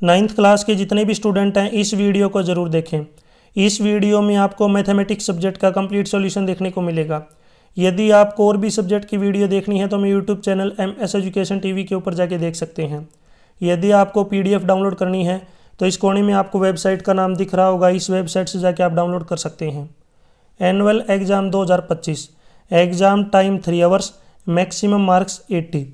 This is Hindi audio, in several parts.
9th क्लास के जितने भी स्टूडेंट हैं इस वीडियो को ज़रूर देखें। इस वीडियो में आपको मैथमेटिक्स सब्जेक्ट का कंप्लीट सॉल्यूशन देखने को मिलेगा। यदि आपको और भी सब्जेक्ट की वीडियो देखनी है तो मैं YouTube channel MS education TV के ऊपर जाके देख सकते हैं। यदि आपको PDF डाउनलोड करनी है तो इस कोने में आपको वेबसाइट का नाम दिख रहा होगा, इस वेबसाइट से जाके आप डाउनलोड कर सकते हैं। Annual exam 2025, exam time 3 hours, maximum marks 80।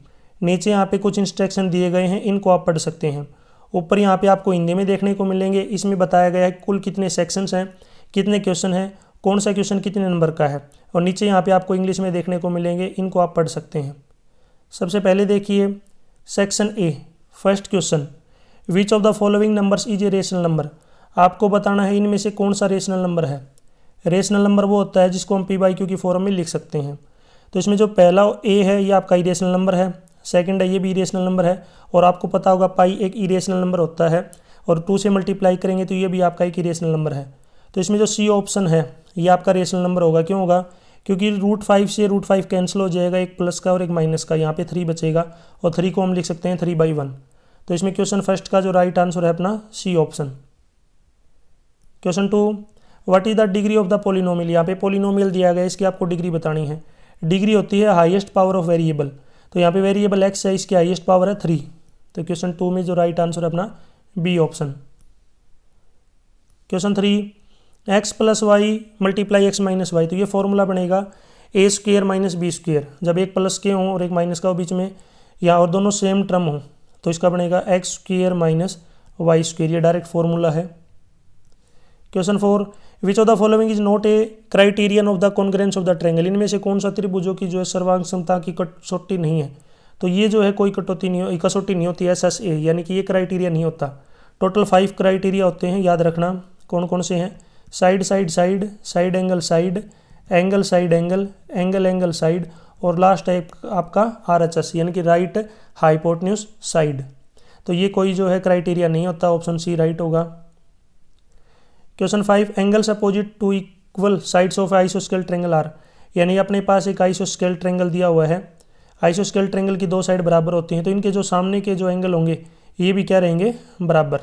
नीचे यहाँ पे कुछ इंस्ट्रक्शन दिए गए हैं, इनको आप पढ़ सकते हैं। ऊपर यहाँ पे आपको हिंदी में देखने को मिलेंगे। इसमें बताया गया है कुल कितने सेक्शंस हैं, कितने क्वेश्चन हैं, कौन सा क्वेश्चन कितने नंबर का है, और नीचे यहाँ पे आपको इंग्लिश में देखने को मिलेंगे, इनको आप पढ़ सकते हैं। सबसे पहले देखिए section A, first question, which of the following numbers is a rational number. आपको बताना है इनमें से कौन सा रेशनल नंबर है। रेशनल नंबर वो होता है जिसको हम P/Q की फॉर्म में लिख सकते हैं। तो इसमें जो पहला ए है ये आपका इरेशनल नंबर है, सेकंड है ये भी इरेशनल नंबर है, और आपको पता होगा पाई एक इरेशनल नंबर होता है, और 2 से मल्टीप्लाई करेंगे तो ये भी आपका एक इरेशनल नंबर है। तो इसमें जो सी ऑप्शन है ये आपका रेशनल नंबर होगा। क्यों होगा? क्योंकि √5 से √5 कैंसिल हो जाएगा, एक प्लस का और एक माइनस का, यहाँ पे 3 बचेगा, और 3 को हम लिख सकते हैं 3/1। तो इसमें क्वेश्चन फर्स्ट का जो राइट आंसर है अपना C option. Question 2, what is the degree of the polynomial. यहाँ पे पोलिनोमियल दिया गया है, इसकी आपको डिग्री बतानी है। डिग्री होती है हाईएस्ट पावर ऑफ वेरिएबल। तो यहाँ पे वेरिएबल एक्स है, इसकी हाईएस्ट पावर है 3। तो क्वेश्चन 2 में जो राइट आंसर है अपना B option. Question 3, x + y × x - y। तो ये फॉर्मूला बनेगा a² - b²। जब एक प्लस के हों और एक माइनस का हो बीच में, या और दोनों सेम टर्म हो, तो इसका बनेगा x² - y²। ये डायरेक्ट फॉर्मूला है। Question 4, which of the following is not a criterion of the congruence of the triangle. इनमें से कौन सा त्रिभुजों की जो है सर्वांग समता की कसौटी नहीं है। तो ये जो है कोई कसौटी नहीं होती है SSA, यानी कि ये क्राइटेरिया नहीं होता। टोटल 5 क्राइटेरिया होते हैं, याद रखना कौन कौन से हैं। Side side side, side angle side, angle side angle, angle angle side, और लास्ट है आपका RHS, यानी कि राइट हाइपोटेन्यूज साइड। तो ये कोई जो है क्राइटेरिया नहीं होता, ऑप्शन सी राइट होगा। Question 5, angles opposite to equal sides of आइसोस्केल ट्रायंगल आर। यानी अपने पास एक आइसोस्केल ट्रायंगल दिया हुआ है। आइसोस्केल ट्रायंगल की 2 साइड बराबर होती हैं, तो इनके जो सामने के जो एंगल होंगे ये भी क्या रहेंगे, बराबर।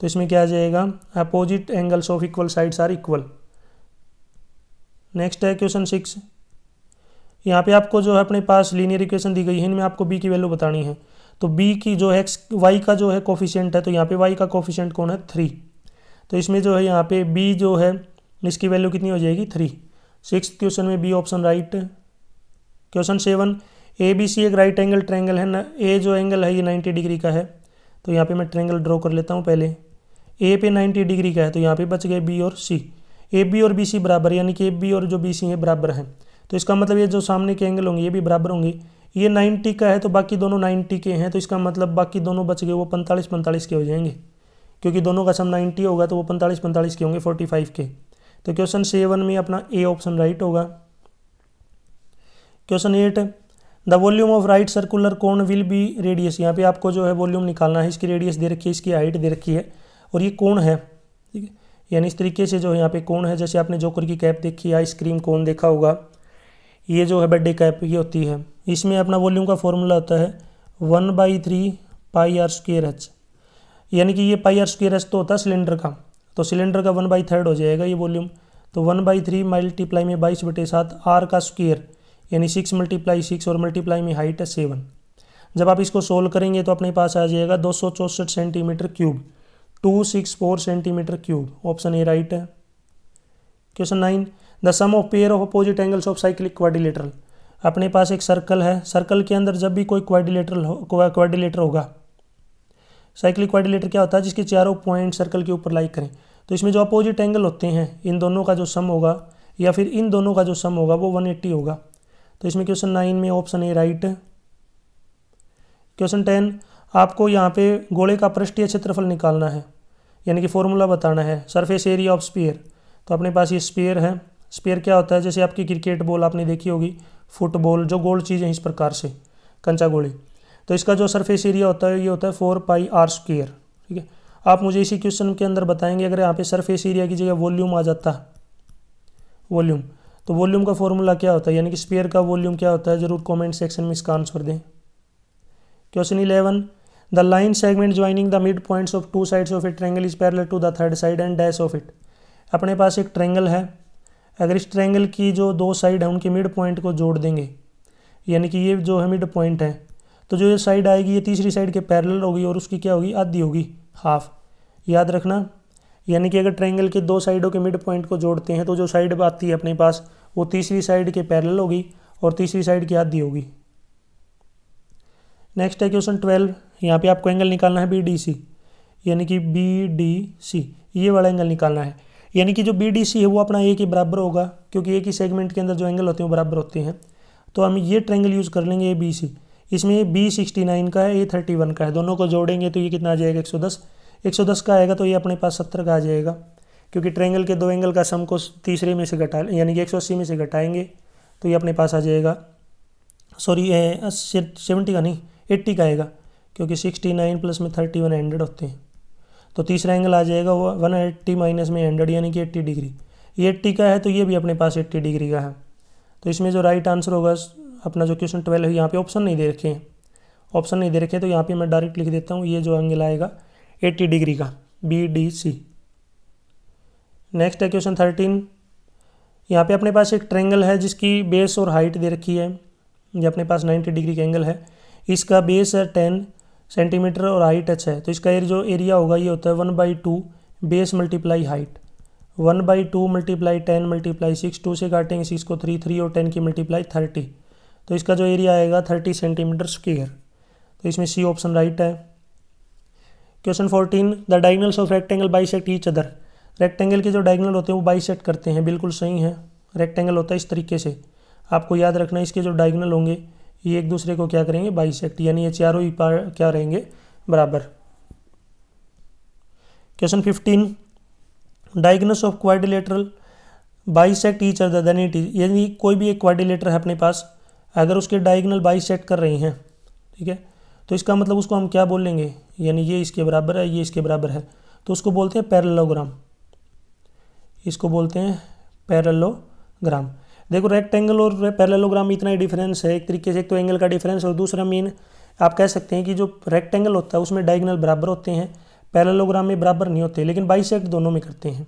तो इसमें क्या आ जाएगा, opposite angles of equal sides are equal. Next है क्वेश्चन 6। यहाँ पे आपको जो है अपने पास लीनियर इक्वेशन दी गई है, इनमें आपको b की वैल्यू बतानी है। तो b की जो है y का जो है कोफिशिएंट है, तो यहाँ पे y का कोफिशिएंट कौन है, 3। तो इसमें जो है यहाँ पे b जो है इसकी वैल्यू कितनी हो जाएगी, 3। 6th क्वेश्चन में B option right. Question 7, ABC एक राइट एंगल ट्रायंगल है ना। ए जो एंगल है ये 90 डिग्री का है। तो यहाँ पे मैं ट्रायंगल ड्रॉ कर लेता हूँ। पहले ए पे 90 डिग्री का है, तो यहाँ पे बच गए B और C। AB और BC बराबर, यानी कि AB और जो BC है बराबर हैं। तो इसका मतलब ये जो सामने के एंगल होंगे ये भी बराबर होंगे। ये 90 का है तो बाकी दोनों 90 के हैं, तो इसका मतलब बाकी दोनों बच गए वो 45-45 के हो जाएंगे, क्योंकि दोनों का सम 90 होगा तो वो 45-45 के होंगे, 45 के। तो क्वेश्चन 7 में अपना ए ऑप्शन राइट होगा। Question 8, the volume of right circular cone will be radius. यहाँ पे आपको जो है वॉल्यूम निकालना है। इसकी रेडियस दे रखी है, इसकी हाइट दे रखी है, और ये कोण है, ठीक है। यानी इस तरीके से जो है यहाँ पे कोण है, जैसे आपने जोकर की कैप देखी है, आइसक्रीम कोन देखा होगा, ये जो है बर्थडे कैप ये होती है। इसमें अपना वॉल्यूम का फॉर्मूला होता है 1/3 πr²h। यानी कि ये πr²h तो होता है सिलेंडर का, तो सिलेंडर का 1/3 हो जाएगा ये वॉल्यूम। तो 1/3 मल्टीप्लाई में 22/7 r का स्क्वायर, यानी 6 × 6 और मल्टीप्लाई में हाइट है 7। जब आप इसको सोल्व करेंगे तो अपने पास आ जाएगा 264 centimetre cube, 264 centimetre cube. Option A right है। Question 9, the sum of pair of opposite angles of cyclic quadrilateral. अपने पास एक सर्कल है, सर्कल के अंदर जब भी कोई क्वाड्रिलेटर होगा, साइक्लिक क्वाड्रिलेटर क्या होता है, जिसके चारों पॉइंट सर्कल के ऊपर लाई करें, तो इसमें जो अपोजिट एंगल होते हैं इन दोनों का जो सम होगा या फिर इन दोनों का जो सम होगा वो 180 होगा। तो इसमें क्वेश्चन 9 में ऑप्शन ए राइट। क्वेश्चन 10, आपको यहाँ पे गोले का पृष्ठीय क्षेत्रफल निकालना है, यानी कि फॉर्मूला बताना है, सरफेस एरिया ऑफ स्फीयर। तो अपने पास ये स्फीयर है। स्फीयर क्या होता है, जैसे आपकी क्रिकेट बॉल आपने देखी होगी, फुटबॉल, जो गोल चीज़ है इस प्रकार से, कंचा गोले। तो इसका जो सरफेस एरिया होता है ये होता है 4πr², ठीक है। आप मुझे इसी क्वेश्चन के अंदर बताएंगे, अगर यहाँ पे सरफेस एरिया की जगह वॉल्यूम आ जाता, वॉल्यूम, तो वॉल्यूम का फॉर्मूला क्या होता है, यानी कि स्फीयर का वॉल्यूम क्या होता है, जरूर कमेंट सेक्शन में इसका आंसर दें। Question 11, the line segment joining the mid points of two sides of a triangle is parallel to the third side and dash of it. अपने पास एक ट्रायंगल है, अगर इस ट्रायंगल की जो दो साइड है उनके मिड पॉइंट को जोड़ देंगे, यानी कि ये जो है मिड पॉइंट है, तो जो ये साइड आएगी ये तीसरी साइड के पैरेलल होगी और उसकी क्या होगी, आधी होगी, हाफ। याद रखना, यानी कि अगर ट्रायंगल के दो साइडों के मिड पॉइंट को जोड़ते हैं तो जो साइड आती है अपने पास वो तीसरी साइड के पैरेलल होगी और तीसरी साइड की आधी होगी। नेक्स्ट है क्वेश्चन 12। यहाँ पे आपको एंगल निकालना है BDC, यानी कि BDC ये वाला एंगल निकालना है। यानी कि जो BDC है वो अपना A के बराबर होगा, क्योंकि एक ही सेगमेंट के अंदर जो एंगल होते हैं वो बराबर होते हैं। तो हम ये ट्रायंगल यूज़ कर लेंगे ABC। इसमें B 69 का है, A 31 का है, दोनों को जोड़ेंगे तो ये कितना आ जाएगा, 110। 110 का आएगा तो ये अपने पास 70 का आ जाएगा, क्योंकि ट्रायंगल के दो एंगल का सम को तीसरे में से घटा, यानी कि 180 में से घटाएंगे तो ये अपने पास आ जाएगा, सॉरी 70 का नहीं 80 का आएगा, क्योंकि 69 प्लस में 31 100 होते हैं। तो तीसरा एंगल आ जाएगा वो 180 माइनस में 100, यानी कि 80 डिग्री। ये 80 का है तो ये भी अपने पास 80 डिग्री का है। तो इसमें जो राइट आंसर होगा अपना जो क्वेश्चन 12 है, यहाँ पे ऑप्शन नहीं दे रखे हैं, ऑप्शन नहीं दे रखे, तो यहाँ पे मैं डायरेक्ट लिख देता हूँ, ये जो एंगल आएगा 80 डिग्री का, BDC। नेक्स्ट है क्वेश्चन 13। यहाँ पे अपने पास एक ट्रायंगल है जिसकी बेस और हाइट दे रखी है, ये अपने पास 90 डिग्री का एंगल है। इसका बेस है 10 सेंटीमीटर और हाइट h है, तो इसका जो एरिया होगा ये होता है 1/2 base multiply height, 1/2 multiply 10 multiply 6, 2 से काटेंगे 6 को 3, 3 और 10 की मल्टीप्लाई 30, तो इसका जो एरिया आएगा 30 सेंटीमीटर स्क्वायर। तो इसमें C ऑप्शन राइट है। Question 14। The diagonals of rectangle bisect each other. Rectangle के जो डायगोनल होते हैं वो बाइसेक्ट करते हैं, बिल्कुल सही है। रेक्टेंगल होता है इस तरीके से, आपको याद रखना इसके जो डायगोनल होंगे ये एक दूसरे को क्या करेंगे, बाइसेक्ट, यानी ये चारों ही क्या रहेंगे, बराबर। Question 15। Diagonals of quadrilateral bisect each other than it is, यानी कोई भी एक क्वाड्रिलेटर है अपने पास, अगर उसके डायगोनल बाइसेक्ट कर रहे हैं, ठीक है, तो इसका मतलब उसको हम क्या बोलेंगे, यानी ये इसके बराबर है, ये इसके बराबर है, तो उसको बोलते हैं पैरेललोग्राम, इसको बोलते हैं पैरेललोग्राम। देखो रेक्टेंगल और पैरेललोग्राम में इतना ही डिफरेंस है एक तरीके से, एक तो एंगल का डिफरेंस, और दूसरा मेन आप कह सकते हैं कि जो रेक्टेंगल होता है उसमें डायगोनल बराबर होते हैं, पैरेललोग्राम में बराबर नहीं होते, लेकिन बाइसेक्ट दोनों में करते हैं।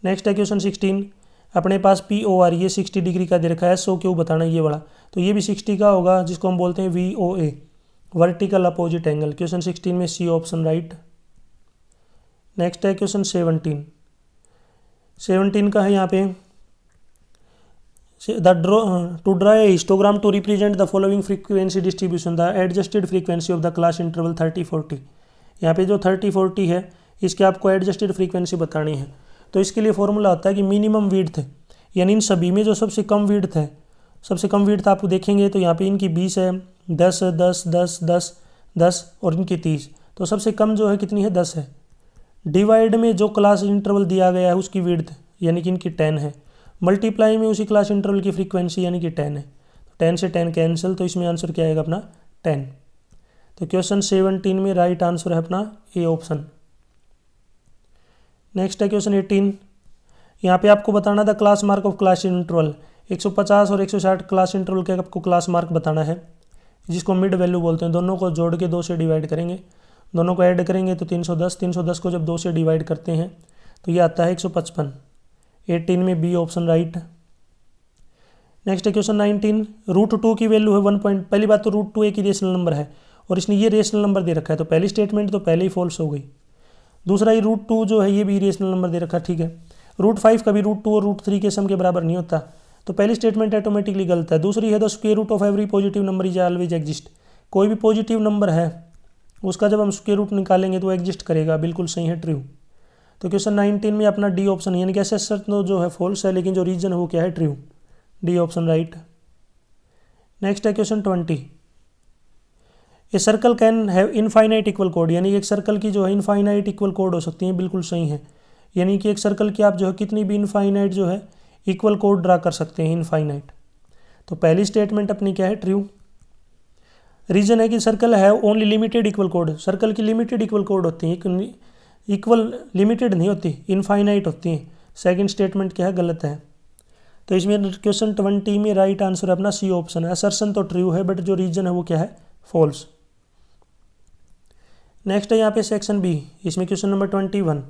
नेक्स्ट है क्वेश्चन 16। अपने पास POR ये 60 डिग्री का दे रखा है, SOQ बताना ये वाला, तो ये भी 60 का होगा, जिसको हम बोलते हैं VOA vertical opposite angle. Question 16 में C ऑप्शन राइट। नेक्स्ट है क्वेश्चन 17। 17 का है यहाँ पे, to draw a histogram to represent the following frequency distribution, the adjusted frequency of the class interval 30-40। यहाँ पे जो 30-40 है इसके आपको एडजस्टेड फ्रीक्वेंसी बतानी है, तो इसके लिए फॉर्मूला होता है कि मिनिमम विड्थ, यानी इन सभी में जो सबसे कम विड्थ है, सबसे कम विड्थ आप देखेंगे तो यहाँ पे इनकी 20 है, 10, 10, 10, 10, 10 और इनकी 30, तो सबसे कम जो है कितनी है, 10 है। डिवाइड में जो क्लास इंटरवल दिया गया है उसकी विड्थ, यानी कि इनकी 10 है, मल्टीप्लाई में उसी क्लास इंटरवल की फ्रीक्वेंसी यानी कि 10 है, तो 10 से 10 कैंसिल, तो इसमें आंसर क्या आएगा अपना 10। तो क्वेश्चन 17 में राइट आंसर है अपना A ऑप्शन। नेक्स्ट है क्वेश्चन 18। यहाँ पे आपको बताना था class mark of class interval, 150 और 160 क्लास इंटरवल के आपको क्लास मार्क बताना है, जिसको मिड वैल्यू बोलते हैं। दोनों को जोड़ के 2 से डिवाइड करेंगे, दोनों को ऐड करेंगे तो 310, 310 को जब 2 से डिवाइड करते हैं तो ये आता है 155। 18 में B ऑप्शन राइट। नेक्स्ट है क्वेश्चन 19। √2 की वैल्यू है 1 पॉइंट, पहली बात तो √2 एक ही रेशनल नंबर है और इसने ये रेशनल नंबर दे रखा है, तो पहली स्टेटमेंट तो पहले ही फॉल्स हो गई। दूसरा ये √2 जो है ये भी रेशनल नंबर दे रखा है, ठीक है। √5 कभी √2 और √3 के सम के बराबर नहीं होता, तो पहली स्टेटमेंट ऑटोमेटिकली गलत है। दूसरी है the square root of every positive number is always exist, कोई भी पॉजिटिव नंबर है उसका जब हम स्क्वायर रूट निकालेंगे तो एग्जिस्ट करेगा, बिल्कुल सही है, ट्रू। तो क्वेश्चन 19 में अपना D ऑप्शन, यानी कि एसेसर तो जो है फॉल्स है, लेकिन जो रीजन है वो क्या है, true, D option right. Next है question 20। A circle can have infinite equal कोड, यानी एक सर्कल की जो है इनफाइनाइट इक्वल कोड हो सकती है, बिल्कुल सही है। यानी कि एक सर्कल की आप जो है कितनी भी इनफाइनाइट जो है इक्वल कोड ड्रा कर सकते हैं, इनफाइनाइट। तो पहली स्टेटमेंट अपनी क्या है, ट्रू। रीजन है कि सर्कल है only limited equal code, circle की लिमिटेड इक्वल कोड होती हैं, इक्वल लिमिटेड नहीं होती, इनफाइनाइट होती हैं। सेकंड स्टेटमेंट क्या है, गलत है। तो इसमें क्वेश्चन 20 में राइट आंसर अपना C ऑप्शन है। असर्शन तो ट्रू है बट जो रीजन है वो क्या है, फॉल्स। नेक्स्ट है यहाँ पे सेक्शन बी, इसमें क्वेश्चन नंबर 21।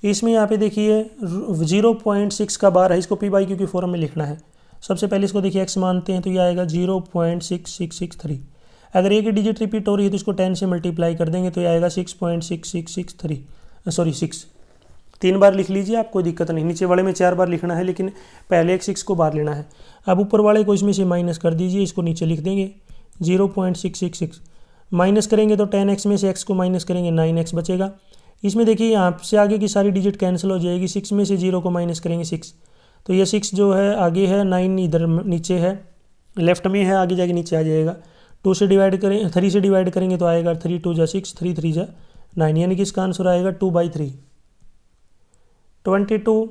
इसमें यहाँ पे देखिए 0.6 का बार है, इसको पी बाई क्यू की फॉर्म में लिखना है। सबसे पहले इसको देखिए एक्स मानते हैं तो ये आएगा 0.6663। अगर एक ही डिजिट रिपीट हो रही है तो इसको 10 से मल्टीप्लाई कर देंगे तो ये आएगा 6.6663 सॉरी 6। 3 बार लिख लीजिए, आप कोई दिक्कत नहीं। नीचे वाले में 4 बार लिखना है, लेकिन पहले एक 6 को बार लेना है। अब ऊपर वाले को इसमें से माइनस कर दीजिए, इसको नीचे लिख देंगे 0.666 माइनस करेंगे तो 10x में से x को माइनस करेंगे 9x बचेगा। इसमें देखिए यहाँ से आगे की सारी डिजिट कैंसिल हो जाएगी, 6 में से 0 को माइनस करेंगे 6, तो ये 6 जो है आगे है, 9 इधर नीचे है, लेफ्ट में है, आगे जाके नीचे आ जाएगा। 2 से डिवाइड करें, 3 से डिवाइड करेंगे तो आएगा 3 2 जा 6, 3 3 जा 9, यानी कि इसका आंसर आएगा 2/3। 22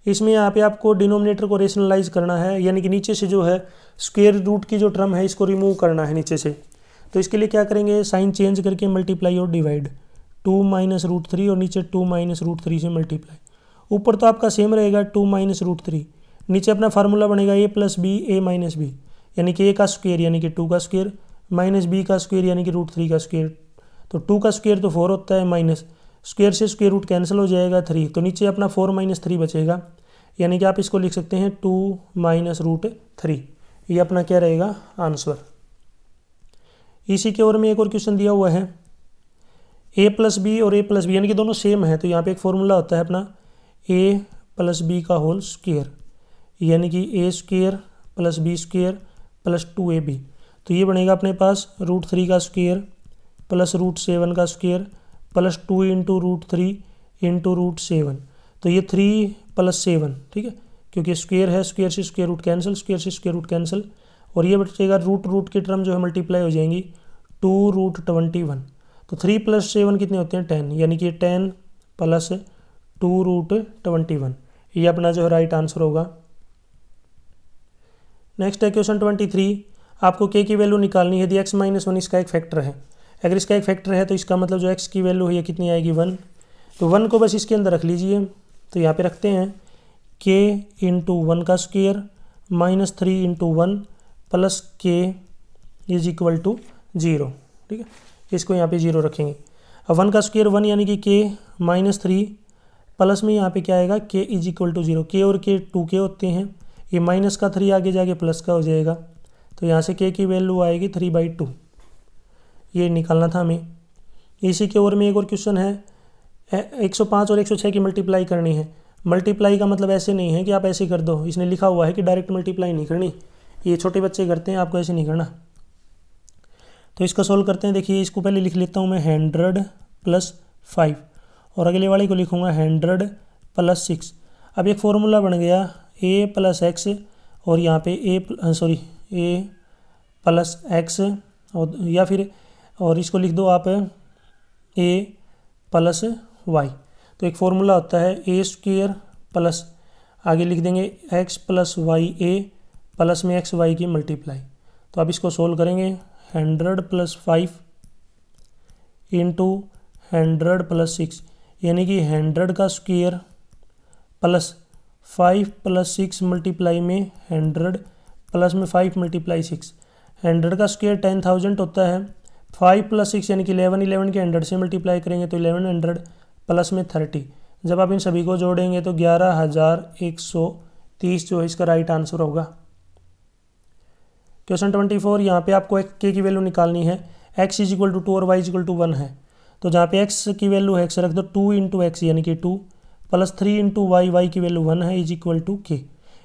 इसमें यहाँ पे आपको डिनोमिनेटर को रेशनलाइज करना है, यानी कि नीचे से जो है स्क्वायर रूट की जो टर्म है इसको रिमूव करना है नीचे से। तो इसके लिए क्या करेंगे, साइन चेंज करके मल्टीप्लाई और डिवाइड, 2 - √3 और नीचे 2 - √3 से मल्टीप्लाई। ऊपर तो आपका सेम रहेगा 2 - √3, नीचे अपना फार्मूला बनेगा a + b a - b, यानी कि a का स्क्वायर यानी कि 2 का स्क्वायर माइनस b का स्क्वायर यानी कि √3 का स्क्वायर। तो 2 का स्क्वायर तो 4 होता है, माइनस स्क्वायर से स्क्वायर रूट कैंसिल हो जाएगा 3, तो नीचे अपना 4 - 3 बचेगा, यानी कि आप इसको लिख सकते हैं 2 - √3। ये अपना क्या रहेगा आंसर। इसी के ओर में एक और क्वेश्चन दिया हुआ है, a + b और a + b यानी कि दोनों सेम है, तो यहाँ पे एक फॉर्मूला होता है अपना a + b का होल स्क्वायर, यानी कि a² + b² + 2ab। तो ये बनेगा अपने पास √3 का स्क्वायर प्लस √7 का स्क्वायर प्लस 2 × √3 × √7। तो ये 3 + 7, ठीक है, क्योंकि स्क्वायर है, स्क्वायर से स्क्वायर रूट कैंसिल, स्क्वायर से स्क्वायर रूट कैंसिल, और ये बचेगा रूट की टर्म जो है मल्टीप्लाई हो जाएंगी 2√21। तो 3 + 7 कितने होते हैं 10, यानी कि 10 + 2√21, ये अपना जो है राइट आंसर होगा। नेक्स्ट है क्वेश्चन 23। आपको k की वैल्यू निकालनी है, यदि x - 1 इसका एक फैक्टर है। अगर इसका एक फैक्टर है तो इसका मतलब जो x की वैल्यू है ये कितनी आएगी 1। तो 1 को बस इसके अंदर रख लीजिए, तो यहाँ पे रखते हैं k × 1 का स्क्वायर -3 × 1 + k = 0, ठीक है, इसको यहाँ पे 0 रखेंगे। अब 1 का स्क्वायर 1 यानी कि k -3 प्लस में यहाँ पे क्या आएगा k = 0, k और k 2k होते हैं, ये माइनस का 3 आगे जाके प्लस का हो जाएगा, तो यहाँ से k की वैल्यू आएगी 3/2, ये निकालना था हमें। इसी के ओर में एक और क्वेश्चन है, 105 और 106 की मल्टीप्लाई करनी है। मल्टीप्लाई का मतलब ऐसे नहीं है कि आप ऐसे कर दो, इसने लिखा हुआ है कि डायरेक्ट मल्टीप्लाई नहीं करनी, ये छोटे बच्चे करते हैं, आपको ऐसे नहीं करना। तो इसका सोल्व करते हैं। देखिए इसको पहले लिख लेता हूँ मैं 100 + 5 और अगले वाले को लिखूँगा 100 + 6। अब एक फॉर्मूला बन गया a + x और यहाँ पे a + x, और या फिर और इसको लिख दो आप a + y। तो एक फॉर्मूला होता है a² प्लस आगे लिख देंगे x + ya प्लस में x y की मल्टीप्लाई। तो आप इसको सोल्व करेंगे 100 + 5 × 100 + 6, यानी कि 100 का स्क्वायर प्लस 5 + 6 मल्टीप्लाई में 100 प्लस में 5 × 6। 100 का स्क्वायर 10,000 होता है, 5 + 6 यानी कि 11 के 100 से मल्टीप्लाई करेंगे तो 1100 प्लस में 30। जब आप इन सभी को जोड़ेंगे तो 11,130 जो है इसका राइट आंसर होगा। क्वेश्चन 24, यहाँ पे आपको k की वैल्यू निकालनी है। x = 2 और y = 1 है, तो जहाँ पे x की वैल्यू है x रख दो 2 × x यानी कि 2 प्लस 3 × y की वैल्यू 1 है = k,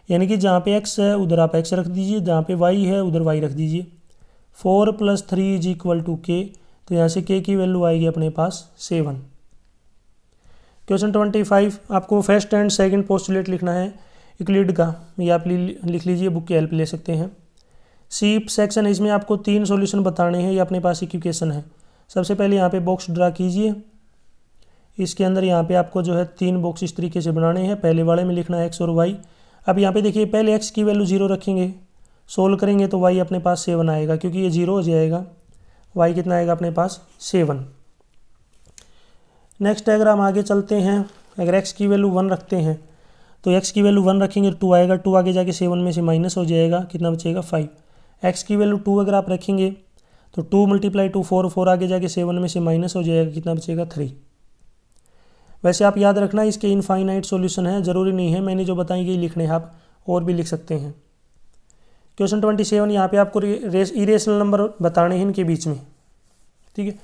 यानी कि जहाँ पे x है उधर आप x रख दीजिए, जहाँ पे y है उधर y रख दीजिए। 4 + 3 = k, तो यहाँ से k की वैल्यू आएगी अपने पास 7। क्वेश्चन 25, आपको फर्स्ट एंड सेकंड पोस्टुलेट लिखना है यूक्लिड का, ये आप लिख लीजिए, बुक की हेल्प ले सकते हैं। सी सेक्शन है, इसमें आपको 3 सॉल्यूशन बताने हैं, ये अपने पास इक्वेशन है। सबसे पहले यहाँ पे बॉक्स ड्रा कीजिए, इसके अंदर यहाँ पे आपको जो है 3 बॉक्स इस तरीके से बनाने हैं। पहले वाले में लिखना है x और y। अब यहाँ पे देखिए पहले x की वैल्यू 0 रखेंगे, सोल्व करेंगे तो y अपने पास 7 आएगा, क्योंकि ये 0 हो जाएगा, y कितना आएगा अपने पास 7। नेक्स्ट अगर हम आगे चलते हैं, अगर x की वैल्यू 1 रखते हैं तो x की वैल्यू 1 रखेंगे 2 आएगा, 2 आगे जाके 7 में से माइनस हो जाएगा, कितना बचेगा 5। x की वैल्यू 2 अगर आप रखेंगे तो 2 × 2 4, 4 आगे जाके 7 में से माइनस हो जाएगा, कितना बचेगा 3। वैसे आप याद रखना इसके इनफाइनाइट सॉल्यूशन है, ज़रूरी नहीं है मैंने जो बताएंगे ये लिखने हैं, आप और भी लिख सकते हैं। क्वेश्चन 27 यहाँ पे आपको इरेशनल नंबर बताने हैं इनके बीच में, ठीक है,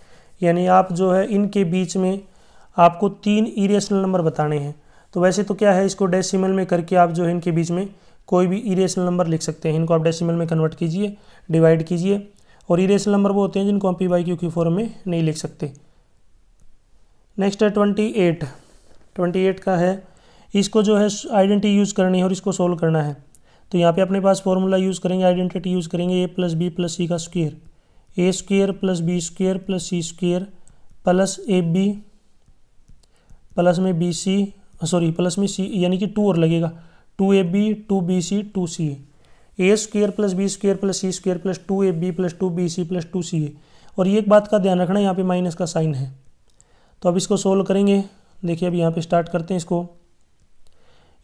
यानी आप जो है इनके बीच में आपको 3 इरेशनल नंबर बताने हैं। तो वैसे तो क्या है, इसको डेसिमल में करके आप जो है इनके बीच में कोई भी इरेशनल नंबर लिख सकते हैं। इनको आप डेसिमल में कन्वर्ट कीजिए, डिवाइड कीजिए, और इरेशनल नंबर वो होते हैं जिनको हम p/q की फॉर्म में नहीं लिख सकते। नेक्स्ट है 28 का है, इसको जो है आइडेंटिटी यूज़ करनी है और इसको सोल्व करना है। तो यहाँ पे अपने पास फॉर्मूला यूज़ करेंगे, आइडेंटिटी यूज़ करेंगे, a + b + c का square, a² + b² + c² plus ab plus में bc, सॉरी प्लस में c यानी कि 2 और लगेगा, 2ab 2bc 2ca, a² + b² + c² + 2ab + 2bc + 2ca। और ये एक बात का ध्यान रखना, यहाँ पे माइनस का साइन है। तो अब इसको सोल्व करेंगे, देखिए अब यहाँ पे स्टार्ट करते हैं इसको,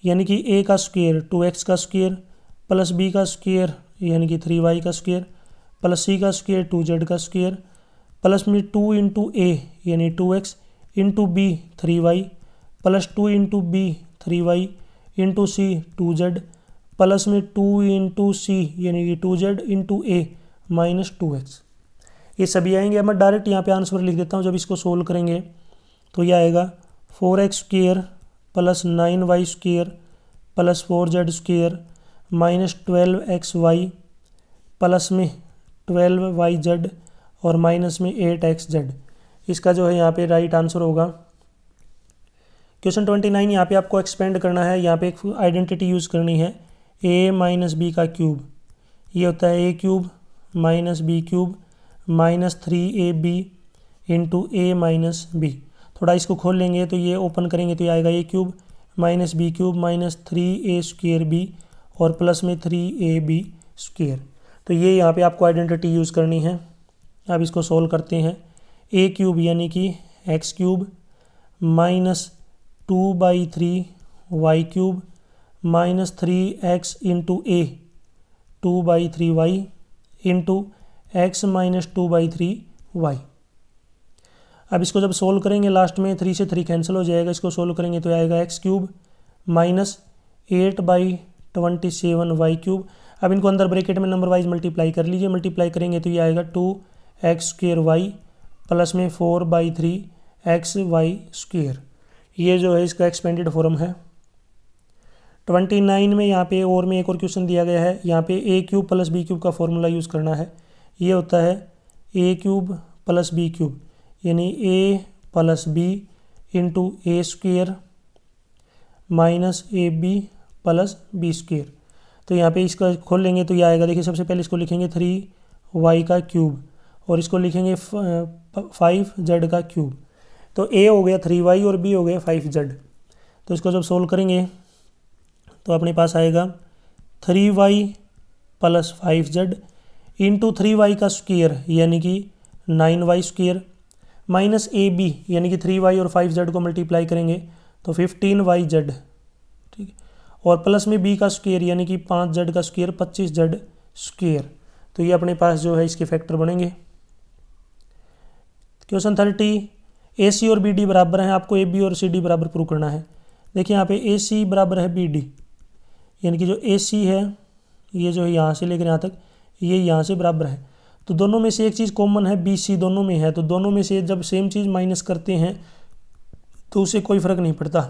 यानी कि a का स्क्वायर 2x का स्क्वायर प्लस b का स्क्वायर यानी कि 3y का स्क्वायर प्लस c का स्क्वायर 2z का स्क्वायर प्लस में 2 × a यानी 2x × b 3y plus 2 × b 3y × c 2z plus में 2 × c यानी कि 2z × a माइनस 2x। ये सभी आएंगे। अब मैं डायरेक्ट यहाँ पे आंसर लिख देता हूँ। जब इसको सोल्व करेंगे तो यह आएगा 4x² plus 9y² plus 4z² minus 12xy plus में 12yz और माइनस में 8xz। इसका जो है यहाँ पे राइट आंसर होगा। क्वेश्चन 29 यहाँ पे आपको एक्सपेंड करना है, यहाँ पे एक आइडेंटिटी यूज़ करनी है, a - b का क्यूब, ये होता है a³ - b³ minus 3ab into a - b। थोड़ा इसको खोल लेंगे तो ये ओपन करेंगे तो ये आएगा a³ - b³ माइनस 3a² और प्लस में 3ab²। तो ये यहाँ पे आपको आइडेंटिटी यूज़ करनी है। अब इसको सोल्व करते हैं। a³ यानी कि x³ minus 2/3y³ minus 3x into a 2/3y into x - 2/3y। अब इसको जब सोल्व करेंगे लास्ट में 3 से 3 कैंसिल हो जाएगा। इसको सोल्व करेंगे तो आएगा x³ माइनस 8/27y³। अब इनको अंदर ब्रैकेट में नंबर वाइज मल्टीप्लाई कर लीजिए। मल्टीप्लाई करेंगे तो ये आएगा 2x² प्लस में 4/3xy²। ये जो है इसका एक्सपेंडेड फॉर्म है। 29 में यहाँ पे और में एक और क्वेश्चन दिया गया है। यहाँ पे a³ + b³ का फॉर्मूला यूज़ करना है। ये होता है a³ + b³ यानी a + b into a² minus ab + b²। तो यहाँ पे इसका खोल लेंगे तो ये आएगा, देखिए सबसे पहले इसको लिखेंगे 3y³ और इसको लिखेंगे 5z का क्यूब। तो a हो गया 3y और b हो गया 5z। तो इसको जब सोल्व करेंगे तो अपने पास आएगा 3y + 5z इंटू 3y का स्क्वायर यानी कि 9y² माइनस ab यानी कि 3y और 5z को मल्टीप्लाई करेंगे तो 15yz, ठीक है, और प्लस में b का स्क्वायर यानी कि 5z का स्क्वायर 25z²। तो ये अपने पास जो है इसके फैक्टर बनेंगे। क्वेश्चन 30 AC और BD बराबर हैं, आपको AB और CD बराबर प्रूव करना है। देखिए यहाँ पे AC बराबर है BD यानी कि जो AC है ये जो है यहाँ से लेकर यहाँ तक ये यहाँ से बराबर है। तो दोनों में से एक चीज़ कॉमन है, BC दोनों में है। तो दोनों में से जब सेम चीज़ माइनस करते हैं तो उससे कोई फ़र्क नहीं पड़ता।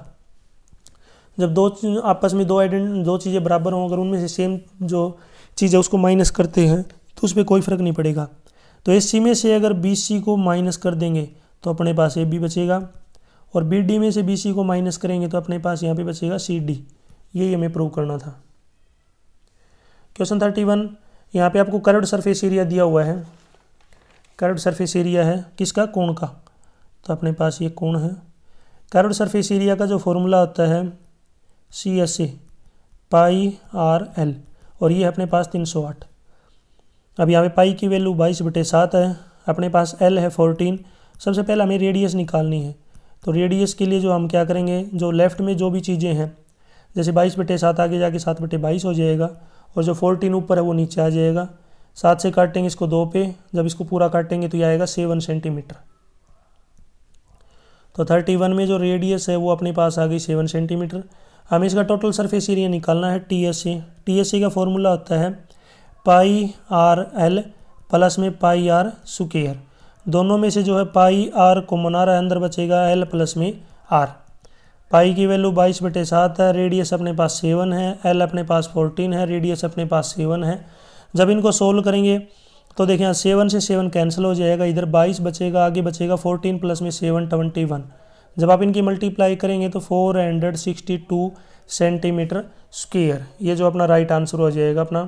जब आपस में दो चीज़ें बराबर हों, अगर उनमें से सेम जो चीज़ है उसको माइनस करते हैं तो उस पर कोई फ़र्क नहीं पड़ेगा। तो AC में से अगर BC को माइनस कर देंगे तो अपने पास AB बचेगा, और BD में से BC को माइनस करेंगे तो अपने पास यहाँ पे बचेगा CD। ये हमें प्रूव करना था। क्वेश्चन 31 यहाँ पे आपको कर्व्ड सरफेस एरिया दिया हुआ है। कर्व्ड सरफेस एरिया है किसका? कोण का। तो अपने पास ये कोण है। कर्व्ड सरफेस एरिया का जो फॉर्मूला होता है CSA πRL और ये अपने पास 308। अब यहाँ पे पाई की वैल्यू 22/7 है, अपने पास L है 14। सबसे पहले हमें रेडियस निकालनी है। तो रेडियस के लिए जो हम क्या करेंगे, जो लेफ़्ट में जो भी चीज़ें हैं जैसे 22/7 आगे जाके 7/22 हो जाएगा, और जो 14 ऊपर है वो नीचे आ जाएगा। 7 से काटेंगे इसको 2 पे, जब इसको पूरा काटेंगे तो ये आएगा 7 सेंटीमीटर। तो 31 में जो रेडियस है वो अपने पास आ गई 7 सेंटीमीटर। हमें इसका टोटल सरफेस एरिया निकालना है TSA। TSA का फॉर्मूला होता है पाई आर एल प्लस में पाई आर स्क्वायर। दोनों में से जो है पाई आर कॉमन आ रहा है, अंदर बचेगा एल प्लस में आर। पाई की वैल्यू 22/7 है, रेडियस अपने पास 7 है, एल अपने पास 14 है, रेडियस अपने पास 7 है। जब इनको सोल्व करेंगे तो देखिए यहाँ 7 से 7 कैंसिल हो जाएगा, इधर 22 बचेगा, आगे बचेगा 14 प्लस में 7 21। जब आप इनकी मल्टीप्लाई करेंगे तो 462 सेंटीमीटर स्क्वायर, ये जो अपना राइट आंसर हो जाएगा अपना।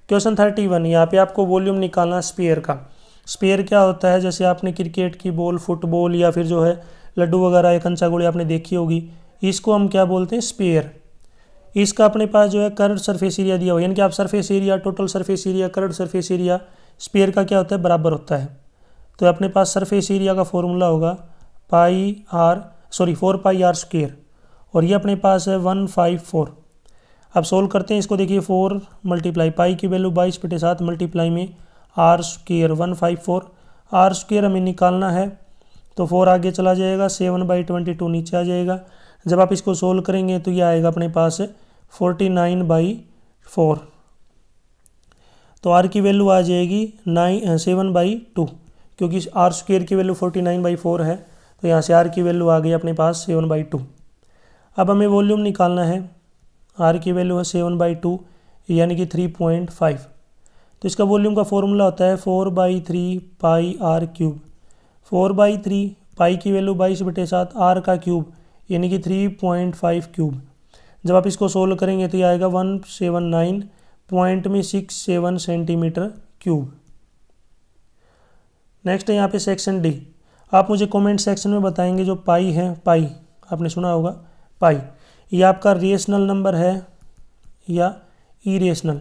क्वेश्चन 31, यहाँ पे आपको वॉल्यूम निकालना स्फीयर का। स्फीयर क्या होता है, जैसे आपने क्रिकेट की बॉल, फुटबॉल या फिर जो है लड्डू वगैरह या कंचा गोली आपने देखी होगी, इसको हम क्या बोलते हैं, स्फीयर। इसका अपने पास जो है कर्व्ड सरफेस एरिया दिया हुआ है, यानी कि आप surface area, total surface area, curved surface area sphere का क्या होता है, बराबर होता है। तो अपने पास सरफेस एरिया का फॉर्मूला होगा 4 पाई आर स्क्वायर, और ये अपने पास है 154। अब सोल्व करते हैं इसको, देखिए 4 मल्टीप्लाई पाई की वैल्यू 22/7 मल्टीप्लाई में आर स्क्वायर 154। आर स्क्वायर हमें निकालना है तो 4 आगे चला जाएगा, 7/22 नीचे आ जाएगा। जब आप इसको सोल्व करेंगे तो ये आएगा अपने पास 49/4। तो आर की वैल्यू आ जाएगी 7/2, क्योंकि आर स्क्वायर की वैल्यू 49/4 है, तो यहाँ से आर की वैल्यू आ गई अपने पास 7/2। अब हमें वॉल्यूम निकालना है, आर की वैल्यू है 7/2 यानी कि 3.5। तो इसका वॉल्यूम का फॉर्मूला होता है 4/3 पाई आर क्यूब। 4/3 पाई की वैल्यू 22/7, आर का क्यूब यानी कि 3.5 क्यूब। जब आप इसको सोल्व करेंगे तो ये आएगा 179.67 सेंटीमीटर क्यूब। नेक्स्ट है यहाँ पे सेक्शन डी। आप मुझे कमेंट सेक्शन में बताएंगे जो पाई है, पाई आपने सुना होगा पाई, ये आपका रेशनल नंबर है या इरेशनल।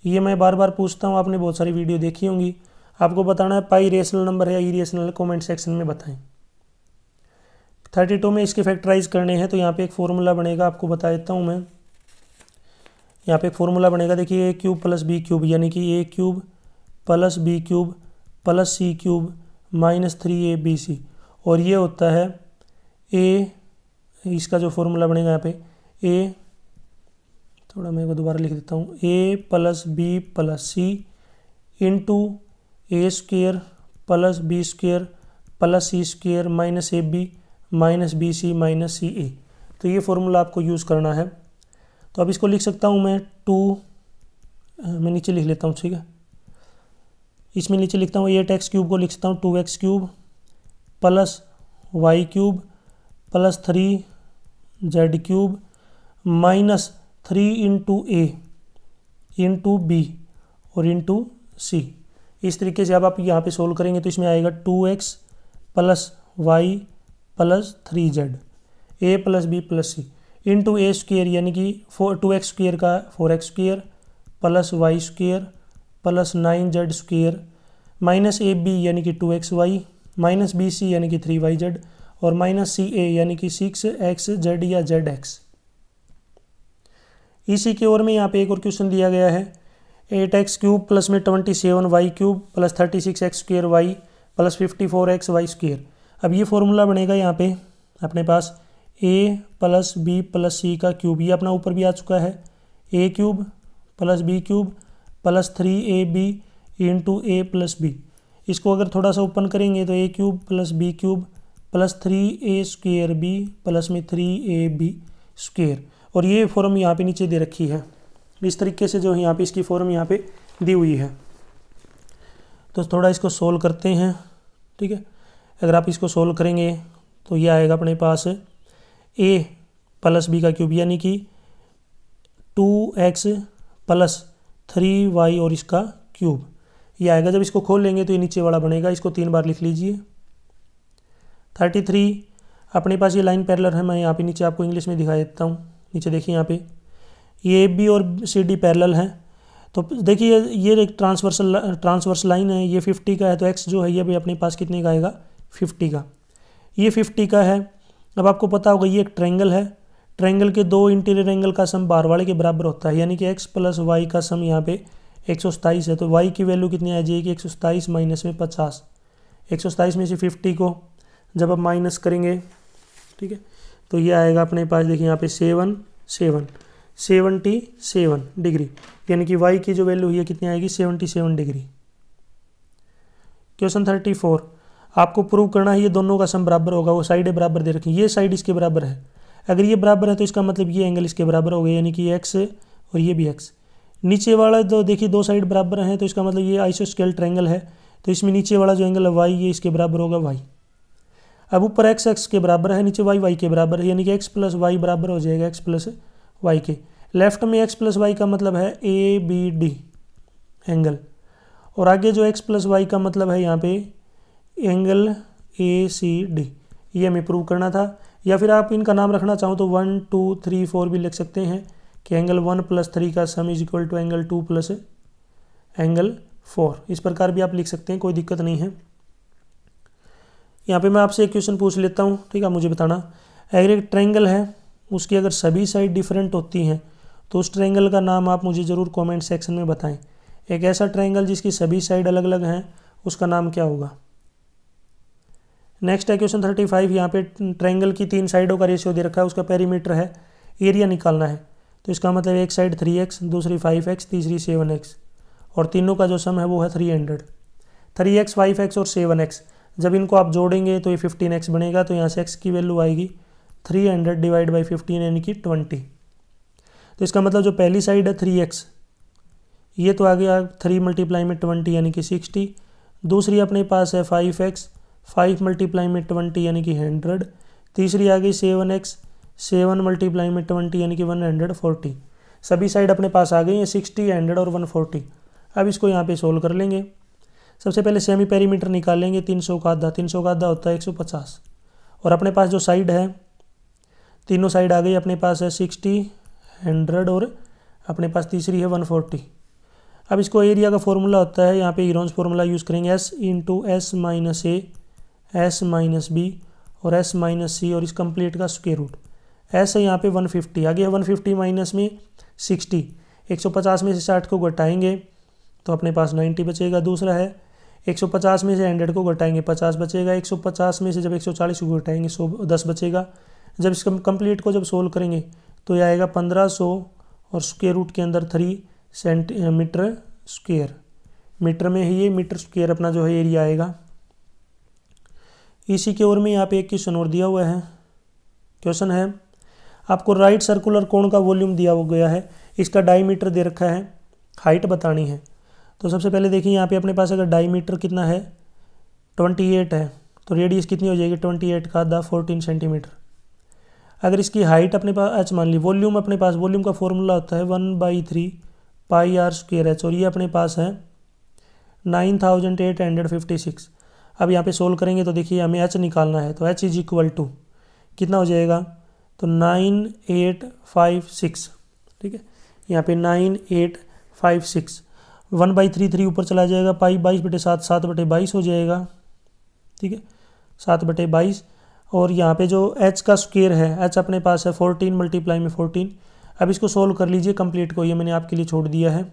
ये मैं बार बार पूछता हूँ, आपने बहुत सारी वीडियो देखी होंगी, आपको बताना है पाई रेशनल नंबर है या इरेशनल, कमेंट सेक्शन में बताएं। 32 में इसके फैक्टराइज करने हैं, तो यहाँ पे एक फॉर्मूला बनेगा, आपको बता देता हूँ मैं। यहाँ पे एक फॉर्मूला बनेगा, देखिए a³ + b³ यानी कि a³ + b³ + c³ - 3abc, और ये होता है a, इसका जो फॉर्मूला बनेगा यहाँ पे a, थोड़ा मैं वो दोबारा लिख देता हूँ, a + b + c into a² + b² + c² - ab - bc - ca। तो ये फॉर्मूला आपको यूज़ करना है। तो अब इसको लिख सकता हूँ मैं 2, मैं नीचे लिख लेता हूँ, ठीक है। इसमें नीचे लिखता हूँ 8x³ को लिख सकता हूँ 2x³ + y³ + 3z³ - 3 into a into b और इंटू c। इस तरीके से अब आप यहाँ पे सोल्व करेंगे तो इसमें आएगा 2x + y + 3z, a + b + c into a² यानी कि 2x² का 4x² + y² + 9z² - ab यानी कि 2xy - bc यानी कि 3yz और -ca यानी कि 6xz या zx। इसी की ओर में यहाँ पे एक और क्वेश्चन दिया गया है, 8x³ + में 27y³ + 36x² + 54xy²। अब ये फॉर्मूला बनेगा यहाँ पे अपने पास a + b + c का क्यूब, ये अपना ऊपर भी आ चुका है, a³ + b³ + 3ab into a + b। इसको अगर थोड़ा सा ओपन करेंगे तो a³ + b³ + 3a²b + में 3ab², और ये फॉर्म यहाँ पे नीचे दे रखी है। इस तरीके से जो है यहाँ पे इसकी फॉर्म यहाँ पे दी हुई है। तो थोड़ा इसको सोल्व करते हैं, ठीक है। अगर आप इसको सोल्व करेंगे तो ये आएगा अपने पास a + b का क्यूब यानी कि 2x + 3y और इसका क्यूब, ये आएगा। जब इसको खोल लेंगे तो ये नीचे वाला बनेगा, इसको 3 बार लिख लीजिए। 33 अपने पास ये लाइन पैरेलल है, मैं यहाँ पे नीचे आपको इंग्लिश में दिखा देता हूँ। नीचे देखिए यहाँ पे ये बी और सी डी पैरेलल हैं, तो देखिए ये एक ट्रांसवर्स लाइन है, ये 50 का है, तो x जो है ये भी अपने पास कितने का आएगा, 50 का। ये 50 का है। अब आपको पता होगा ये एक ट्रायंगल है, ट्रायंगल के 2 इंटीरियर एंगल का सम बाहर वाले के बराबर होता है, यानी कि x + y का सम यहाँ पे 127 है, तो y की वैल्यू कितनी आ जाएगी 127 माइनस में 50। 127 में से 50 को जब आप माइनस करेंगे, ठीक है, तो ये आएगा अपने पास, देखिए यहाँ पे 77 डिग्री, यानी कि y की जो वैल्यू है कितनी आएगी 77 डिग्री। क्वेश्चन 34, आपको प्रूव करना है ये दोनों का सम बराबर होगा। वो साइडें बराबर दे रखी, ये साइड इसके बराबर है, अगर ये बराबर है तो इसका मतलब ये एंगल इसके बराबर हो गया, यानी कि x और ये भी x। नीचे वाला तो देखिए दो साइड बराबर हैं, तो इसका मतलब ये आइसोस्केल ट्रायंगल है, तो इसमें नीचे वाला जो एंगल है y, ये इसके बराबर होगा y। अब ऊपर x के बराबर है, नीचे y के बराबर है, यानी कि x प्लस वाई बराबर हो जाएगा x प्लस वाई के। लेफ्ट में x प्लस वाई का मतलब है ABD एंगल, और आगे जो x प्लस वाई का मतलब है यहाँ पे एंगल ACD। ये हमें प्रूव करना था, या फिर आप इनका नाम रखना चाहो तो 1 2 3 4 भी लिख सकते हैं कि एंगल 1 + 3 का sum is equal to angle 2 + angle 4। इस प्रकार भी आप लिख सकते हैं, कोई दिक्कत नहीं है। यहाँ पे मैं आपसे एक क्वेश्चन पूछ लेता हूँ, ठीक है, मुझे बताना। अगर एक ट्रायंगल है, उसकी अगर सभी साइड डिफरेंट होती हैं तो उस ट्रायंगल का नाम आप मुझे ज़रूर कमेंट सेक्शन में बताएं। एक ऐसा ट्रायंगल जिसकी सभी साइड अलग अलग हैं, उसका नाम क्या होगा। नेक्स्ट है क्वेश्चन 35। यहाँ पे ट्रायंगल की 3 साइडों का रेशियो दे रखा है, उसका पेरीमीटर है, एरिया निकालना है। तो इसका मतलब एक साइड 3x, दूसरी 5x, तीसरी 7x, और तीनों का जो सम है वो है 300। 3x, 5x और 7x जब इनको आप जोड़ेंगे तो ये 15x बनेगा। तो यहाँ से x की वैल्यू आएगी 300 डिवाइड बाई 15 यानी कि 20। तो इसका मतलब जो पहली साइड है 3x, ये तो आ गया 3 × में 20 यानी कि 60। दूसरी अपने पास है 5x, 5 × में 20 यानी कि 100। तीसरी आ गई 7x, 7 × में 20 यानी कि 140। सभी साइड अपने पास आ गई हैं 60, 100 और 140। अब इसको यहाँ पे सोल्व कर लेंगे। सबसे पहले सेमी पेरीमीटर निकालेंगे। 300 का आधा, 300 का आधा होता है 150, और अपने पास जो साइड है, तीनों साइड आ गई अपने पास है 60, 100 और अपने पास तीसरी है 140। अब इसको एरिया का फॉर्मूला होता है, यहाँ पे हीरोन्स फार्मूला यूज़ करेंगे, S × S - A, S - B और S - C, और इस कंप्लीट का स्क्वायर रूट। S है यहाँ पे 150, आगे है 150 माइनस में 60। 150 में से 60 को घटाएंगे तो अपने पास 90 बचेगा। दूसरा है 150 में से 100 को घटाएंगे 50 बचेगा। 150 में से जब 140 को घटाएंगे 10 बचेगा। जब इस कंप्लीट को जब सोल्व करेंगे तो यह आएगा 1500, और स्क्वायर रूट के अंदर 3 सेंटीमीटर स्क्वायर। मीटर में है ये, मीटर स्क्वायर अपना जो है एरिया आएगा। इसी के ओर में यहाँ पे एक क्वेश्चन और दिया हुआ है। क्वेश्चन है, आपको राइट सर्कुलर कोण का वॉल्यूम दिया गया है, इसका डायमीटर दे रखा है, हाइट बतानी है। तो सबसे पहले देखिए यहाँ पे अपने पास अगर डायमीटर कितना है 28 है, तो रेडियस कितनी हो जाएगी 28 का आधा 14 सेंटीमीटर। अगर इसकी हाइट अपने पास h मान ली, वॉल्यूम अपने पास, वॉल्यूम का फॉर्मूला होता है 1/3 πr²h, और ये अपने पास है 9856। अब यहाँ पे सोल्व करेंगे तो देखिए हमें h निकालना है, तो h इज इक्वल टू कितना हो जाएगा, तो 9856, ठीक है, यहाँ पे 9856। 1/3 3 ऊपर चला जाएगा, पाई 22/7, 7/22 हो जाएगा, ठीक है, 7/22। और यहाँ पे जो h का स्क्वायर है, h अपने पास है 14 × में 14। अब इसको सोल्व कर लीजिए कंप्लीट को, ये मैंने आपके लिए छोड़ दिया है।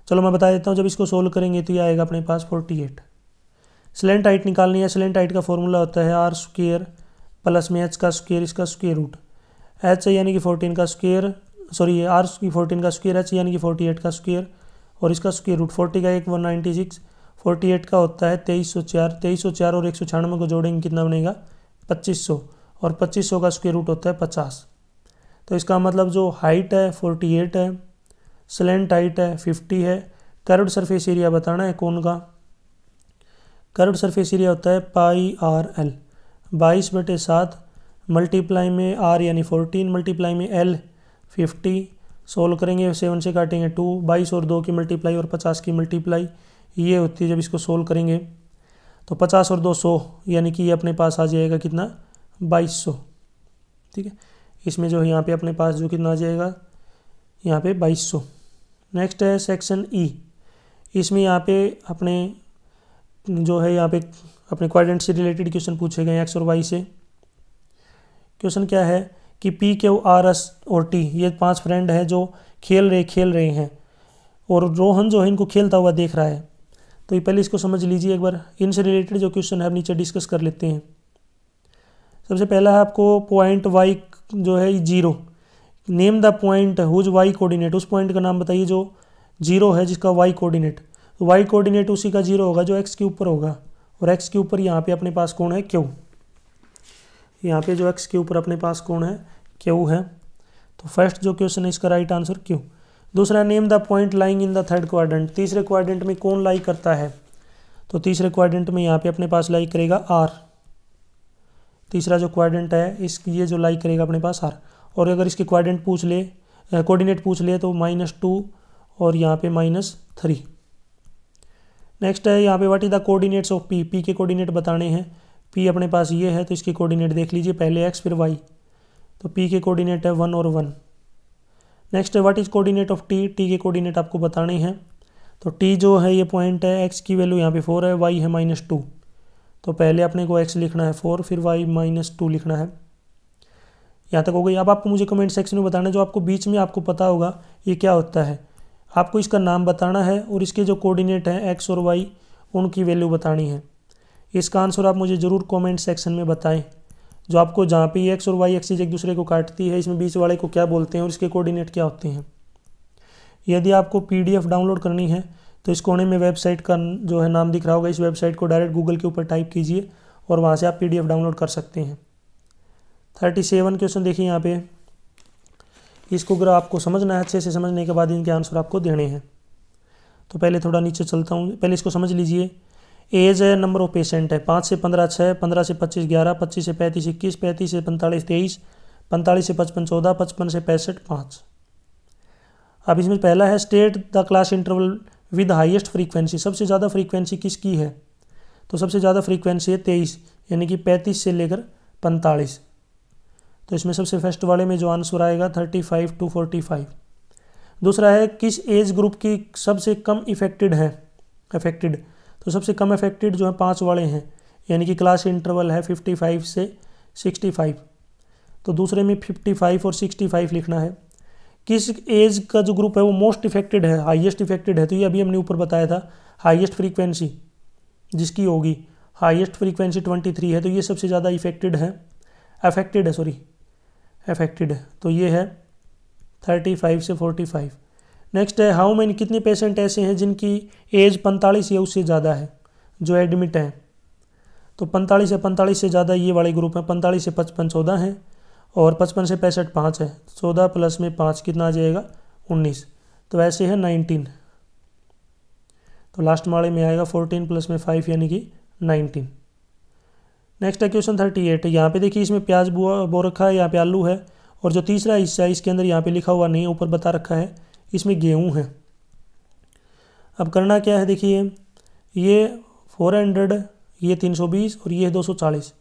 चलो मैं बता देता हूँ, जब इसको सोल्व करेंगे तो ये आएगा अपने पास 48। स्लेंट हाइट निकालनी है। स्लेंट हाइट का फॉर्मूला होता है r² प्लस में h का स्क्वायर, इसका स्क्वायर रूट। h यानी कि 14 का स्क्वायर, सॉरी r की 14 का स्क्वायर, h यानी कि 48 का स्क्वायर, और इसका स्क्वायर रूट। 40 का 196, 48 का होता है 2304। 2304 और 196 को जोड़ेंगे कितना बनेगा 2500, और 2500 का स्क्वायर रूट होता है 50। तो इसका मतलब जो हाइट है 48 है, स्लेंट हाइट है 50 है। कर्व्ड सरफेस एरिया बताना है कोन का। कर्व्ड सरफेस एरिया होता है πRL, 22/7 मल्टीप्लाई में r यानी 14 मल्टीप्लाई में l 50। सोल्व करेंगे 7 से काटेंगे 2, 22 और 2 की मल्टीप्लाई और 50 की मल्टीप्लाई ये होती है। जब इसको सोल्व करेंगे तो 50 और 2 100, यानी कि ये अपने पास आ जाएगा कितना 2200, ठीक है। इसमें जो है यहाँ पे अपने पास जो कितना आ जाएगा यहाँ पे 2200। नेक्स्ट है सेक्शन ई। इसमें यहाँ पे अपने जो है यहाँ पे अपने क्वाड्रेंट से रिलेटेड क्वेश्चन पूछे गए एक्स और वाई से। क्वेश्चन क्या है कि पी, क्यू, आर, एस और टी ये 5 फ्रेंड हैं जो खेल रहे हैं, और रोहन जो है इनको खेलता हुआ देख रहा है। तो ये पहले इसको समझ लीजिए एक बार। इनसे रिलेटेड जो क्वेश्चन है अब नीचे डिस्कस कर लेते हैं। सबसे पहला है आपको पॉइंट वाई जो है 0, name the point whose Y coordinate, उस पॉइंट का नाम बताइए जो 0 है जिसका वाई कोऑर्डिनेट। तो वाई कोऑर्डिनेट उसी का 0 होगा जो एक्स के ऊपर होगा, और एक्स के ऊपर यहाँ पे अपने पास कौन है, क्यू। यहाँ पे जो एक्स के ऊपर अपने पास कौन है, क्यू है। तो फर्स्ट जो क्वेश्चन है इसका राइट आंसर क्यू। दूसरा, name the point lying in the third quadrant, तीसरे क्वाड्रेंट में कौन लाई करता है। तो तीसरे क्वाड्रेंट में यहाँ पे अपने पास लाई करेगा आर। तीसरा जो क्वाड्रेंट है ये जो लाई करेगा अपने पास आर। और अगर इसके क्वाड्रेंट पूछ ले, कोऑर्डिनेट पूछ ले तो -2 और यहाँ पे -3। नेक्स्ट है यहाँ पे what is the coordinates of P, P के कोऑर्डिनेट बताने हैं। पी अपने पास ये है तो इसके कोऑर्डिनेट देख लीजिए, पहले एक्स फिर वाई। तो पी के कोऑर्डिनेट है 1 और 1। नेक्स्ट है what is coordinate of T, T के कोऑर्डिनेट आपको बताने हैं। तो टी जो है ये पॉइंट है, एक्स की वैल्यू यहाँ पे 4 है, वाई है -2। तो पहले अपने को एक्स लिखना है 4, फिर वाई -2 लिखना है। यहाँ तक हो गई। अब आपको मुझे कमेंट सेक्शन में बताना है जो आपको बीच में आपको पता होगा ये क्या होता है। आपको इसका नाम बताना है और इसके जो कोऑर्डिनेट हैं एक्स और वाई उनकी वैल्यू बतानी है। इसका आंसर आप मुझे ज़रूर कमेंट सेक्शन में बताएं। जो आपको जहाँ पे एक्स और वाई एक्सिस एक दूसरे को काटती है, इसमें बीच वाले को क्या बोलते हैं और इसके कोऑर्डिनेट क्या होते हैं। यदि आपको PDF डाउनलोड करनी है तो इस कोने में वेबसाइट का जो है नाम दिख रहा होगा, इस वेबसाइट को डायरेक्ट गूगल के ऊपर टाइप कीजिए और वहाँ से आप PDF डाउनलोड कर सकते हैं। 37 क्वेश्चन देखिए यहाँ पे। इसको अगर आपको समझना है, अच्छे से समझने के बाद इनके आंसर आपको देने हैं। तो पहले थोड़ा नीचे चलता हूँ, पहले इसको समझ लीजिए। एज है, नंबर ऑफ पेशेंट है, 5 से 15 6, 15 से 25 11, 25 से 35 21, 35 से 45 23, 45 से 55 14, 55 से 65 5। अब इसमें पहला है state the class interval with highest frequency, सबसे ज़्यादा फ्रीक्वेंसी किसकी है। तो सबसे ज़्यादा फ्रीक्वेंसी है 23, यानी कि 35 से लेकर 45। तो इसमें सबसे फर्स्ट वाले में जो आंसर आएगा 35 to 45। दूसरा है किस एज ग्रुप की सबसे कम अफेक्टेड। तो सबसे कम अफेक्टेड जो है 5 वाले हैं, यानी कि क्लास इंटरवल है 55 से 65। तो दूसरे में 55 और 65 लिखना है। किस एज का जो ग्रुप है वो मोस्ट इफेक्टेड है, हाईएस्ट इफेक्टेड है। तो ये अभी हमने ऊपर बताया था, हाईएस्ट फ्रीक्वेंसी जिसकी होगी, हाईएस्ट फ्रीक्वेंसी 23 है। तो ये सबसे ज़्यादा अफेक्टेड है। तो ये है 35 से 45। नेक्स्ट है हाउ मैनी, कितने पेशेंट ऐसे हैं जिनकी एज 45 या उससे ज़्यादा है जो एडमिट हैं। तो 45 से ज़्यादा ये वाले ग्रुप हैं। 45 से 55 14 हैं और 55 से 65 5 है। 14 प्लस में 5 कितना आ जाएगा 19। तो ऐसे है 19। तो लास्ट वाले में आएगा 14 प्लस में 5 यानी कि 19। नेक्स्ट है क्वेश्चन 38। यहाँ पे देखिए इसमें प्याज बो रखा है, यहाँ पे आलू है, और जो तीसरा हिस्सा है इसके अंदर यहाँ पे लिखा हुआ नहीं, ऊपर बता रखा है इसमें गेहूँ है। अब करना क्या है, देखिए ये 400, ये 320 और ये 240,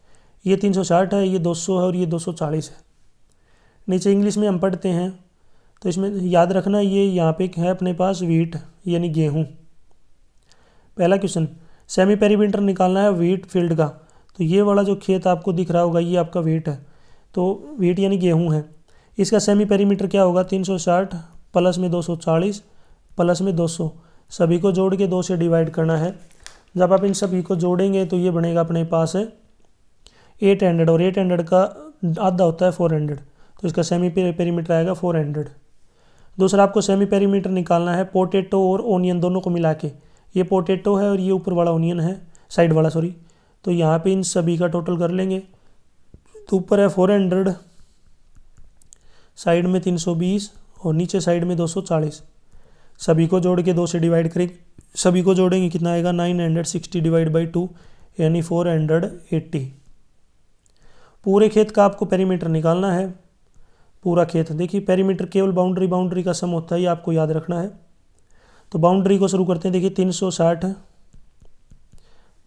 ये 360 है, ये 200 है और ये 240 है। नीचे इंग्लिश में हम पढ़ते हैं तो इसमें याद रखना ये यहाँ पे है अपने पास व्हीट यानी गेहूँ। पहला क्वेश्चन, सेमी पेरीमीटर निकालना है व्हीट फील्ड का। तो ये वाला जो खेत आपको दिख रहा होगा ये आपका व्हीट है, तो व्हीट यानी गेहूँ है। इसका सेमी पेरीमीटर क्या होगा 360 प्लस में 240 प्लस में 200, सभी को जोड़ के 2 से डिवाइड करना है। जब आप इन सभी को जोड़ेंगे तो ये बनेगा अपने पास है 800, और 800 का आधा होता है 400, तो इसका सेमी पेरीमीटर आएगा 400। दूसरा आपको सेमी पेरीमीटर निकालना है पोटैटो और ओनियन दोनों को मिला के। ये पोटैटो है और ये ऊपर वाला ओनियन है, साइड वाला सॉरी। तो यहाँ पे इन सभी का टोटल कर लेंगे। तो ऊपर है 400, साइड में 320 और नीचे साइड में 240। सभी को जोड़ के 2 से डिवाइड करेंगे, सभी को जोड़ेंगे कितना आएगा 960 डिवाइड बाई 2 यानी 480। पूरे खेत का आपको पेरीमीटर निकालना है। पूरा खेत देखिए, पेरीमीटर केवल बाउंड्री का सम होता है, ये आपको याद रखना है। तो बाउंड्री को शुरू करते हैं। देखिए 360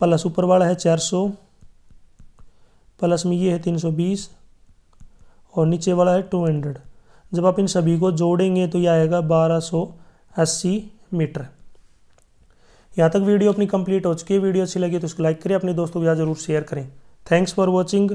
प्लस ऊपर वाला है 400 प्लस में ये है 320 और नीचे वाला है 200। जब आप इन सभी को जोड़ेंगे तो यह आएगा 1280 मीटर। यहाँ तक वीडियो अपनी कंप्लीट हो चुकी है। वीडियो अच्छी लगी तो उसको लाइक करें, अपने दोस्तों के साथ जरूर शेयर करें। Thanks for watching.